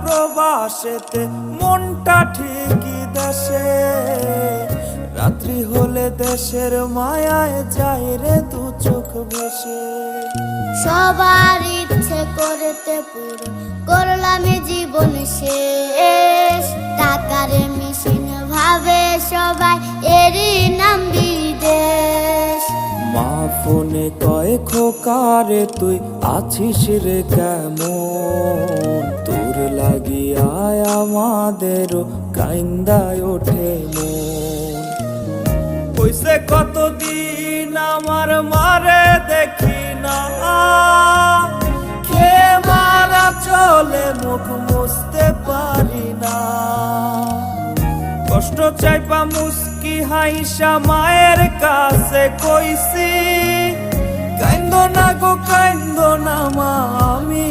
প্রবাসেতে মনটা ঠিকই দেশে, রাত্রি হলে দেশের মায়ায় যায় রে দু চোখ ভেসে। সবার ইচ্ছে করতে পুরো করলাম জীবন শেষ, টাকার মেশিন ভাবে সবাই এরই নাম বিদেশ। মা ফোনে কয় খোকারে তুই আছিস রে কেমন, তোর লাগিয়ায় আমাদেরও কাইন্দায় ওঠে মন। কইছে কতদিন আমার মারে দেখি না, খেয়ে মারা চলে মুখ মুছতে পারি না। কষ্ট চাইপা মুস্কি হাইসা মায়ের কাছে কইছি, কাইন্দো না গো কাইন্দো না মা, আমি